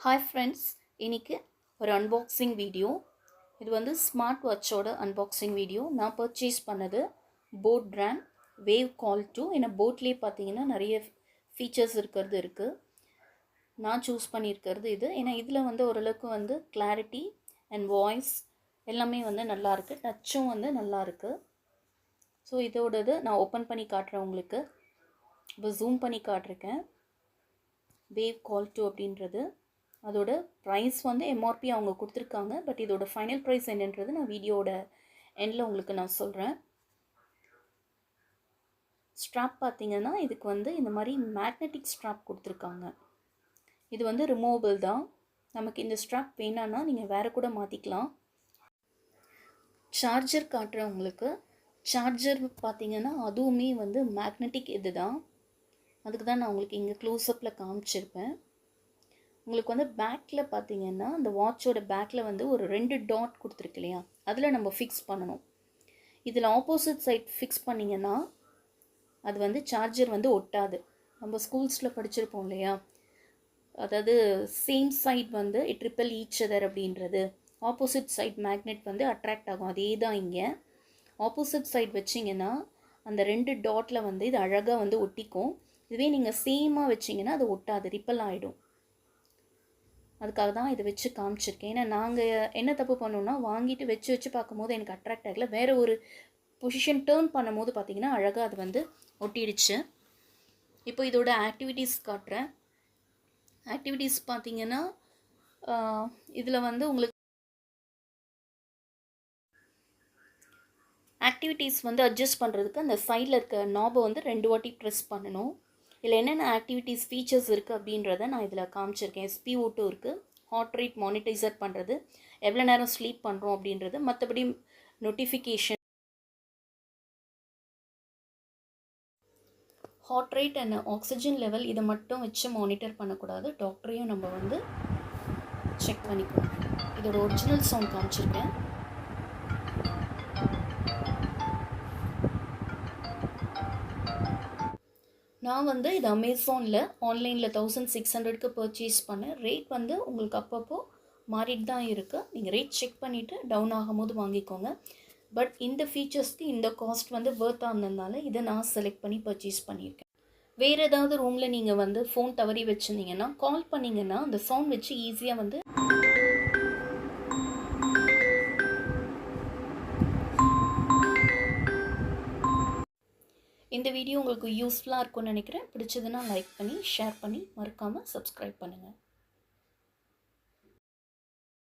Hi friends, இன்றைக்கி ஒரு unboxing video. இது வந்து ஸ்மார்ட் வாட்சோட அன்பாக்சிங் வீடியோ. நான் பர்ச்சேஸ் பண்ணது போட் பிராண்ட் வேவ் கால் 2. ஏன்னா போட்லேயே பார்த்தீங்கன்னா நிறைய ஃபீச்சர்ஸ் இருக்குது. நான் சூஸ் பண்ணியிருக்கிறது இது. ஏன்னா இதில் வந்து ஓரளவுக்கு வந்து கிளாரிட்டி அண்ட் வாய்ஸ் எல்லாமே வந்து நல்லாயிருக்கு. டச்சும் வந்து நல்லாயிருக்கு. ஸோ இதோடது நான் ஓப்பன் பண்ணி காட்டுறேன் உங்களுக்கு. இப்போ ஜூம் பண்ணி காட்டிருக்கேன். வேவ் கால் 2 அப்படின்றது. அதோட ப்ரைஸ் வந்து எம்ஆர்பி அவங்க கொடுத்துருக்காங்க. பட் இதோட ஃபைனல் ப்ரைஸ் என்னன்றது நான் வீடியோட எண்டில் உங்களுக்கு நான் சொல்கிறேன். ஸ்ட்ராப் பார்த்தீங்கன்னா இதுக்கு வந்து இந்த மாதிரி மேக்னெட்டிக் ஸ்ட்ராப் கொடுத்துருக்காங்க. இது வந்து ரிமூவபிள் தான். நமக்கு இந்த ஸ்ட்ராப் வேணான்னா நீங்கள் வேறு கூட மாற்றிக்கலாம். சார்ஜர் காட்டுறேன் உங்களுக்கு. சார்ஜர் பார்த்தீங்கன்னா அதுவுமே வந்து மேக்னெட்டிக் இது தான். அதுக்கு தான் நான் உங்களுக்கு இங்கே க்ளோஸ்அப்பில் காமிச்சிருப்பேன். உங்களுக்கு வந்து பேக்கில் பார்த்தீங்கன்னா அந்த வாட்சோட பேக்கில் வந்து ஒரு 2 டாட் கொடுத்துருக்கு இல்லையா, அதில் நம்ம ஃபிக்ஸ் பண்ணணும். இதில் ஆப்போசிட் சைட் ஃபிக்ஸ் பண்ணிங்கன்னா அது வந்து சார்ஜர் வந்து ஒட்டாது. நம்ம ஸ்கூல்ஸில் படிச்சிருப்போம் இல்லையா, அதாவது சேம் சைட் வந்து இட் ரிப்பல் ஈச் அதர் அப்படின்றது. ஆப்போசிட் சைட் மேக்னெட் வந்து அட்ராக்ட் ஆகும். அதே தான் இங்கே. ஆப்போசிட் சைட் வச்சிங்கன்னா அந்த 2 டாட்டில் வந்து இது அழகாக வந்து ஒட்டிக்கும். இதுவே நீங்கள் சேமாக வச்சிங்கன்னா அது ஒட்டாது, ரிப்பல் ஆகிடும். அதுக்காக தான் இதை வச்சு காமிச்சிருக்கேன். ஏன்னா நாங்கள் என்ன தப்பு பண்ணோன்னா, வாங்கிட்டு வச்சு பார்க்கும்போது எனக்கு அட்ராக்ட் ஆகலை. வேறு ஒரு பொசிஷன் டேர்ன் பண்ணும்போது பார்த்திங்கன்னா அழகாக அது வந்து ஒட்டிடுச்சு. இப்போ இதோட ஆக்டிவிட்டீஸ் காட்டுறேன். ஆக்டிவிட்டீஸ் பார்த்திங்கன்னா இதில் வந்து உங்களுக்கு ஆக்டிவிட்டீஸ் வந்து அட்ஜஸ்ட் பண்ணுறதுக்கு அந்த சைடில் இருக்க நாபை வந்து 2 வாட்டி ப்ரெஸ் பண்ணணும். இதில் என்னென்ன ஆக்டிவிட்டீஸ் ஃபீச்சர்ஸ் இருக்குது அப்படின்றத நான் இதில் காமிச்சிருக்கேன். SpO2 இருக்குது, ஹார்ட் ரேட் மானிட்டரைசர் பண்ணுறது, எவ்வளோ நேரம் ஸ்லீப் பண்ணுறோம் அப்படின்றது, மற்றபடி notification, heart rate and oxygen level இதை மட்டும் வச்சு மானிட்டர் பண்ணக்கூடாது. டாக்டரையும் நம்ம வந்து செக் பண்ணிக்கணும். இதோட ஒரிஜினல் சவுண்ட் காமிச்சிருக்கேன். நான் வந்து இது அமேசானில் ஆன்லைனில் 1600க்கு பர்ச்சேஸ் பண்ணேன். ரேட் வந்து உங்களுக்கு அப்பப்போ மாறிட்டு தான் இருக்குது. நீங்கள் ரேட் செக் பண்ணிவிட்டு டவுன் ஆகும்போது வாங்கிக்கோங்க. பட் இந்த ஃபீச்சர்ஸ்க்கு இந்த காஸ்ட் வந்து வர்த்தாக இருந்ததுனால இதை நான் செலக்ட் பண்ணி பர்ச்சேஸ் பண்ணியிருக்கேன். வேறு ஏதாவது ரூமில் நீங்கள் வந்து ஃபோன் தவறி வச்சுருந்தீங்கன்னா கால் பண்ணிங்கன்னா அந்த சவுண்ட் வச்சு ஈஸியாக வந்து இந்த வீடியோ உங்களுக்கு யூஸ்ஃபுல்லாக இருக்கும்னு நினைக்கிறேன். பிடிச்சதுன்னா லைக் பண்ணி ஷேர் பண்ணி மறக்காமல் சப்ஸ்கிரைப் பண்ணுங்கள்.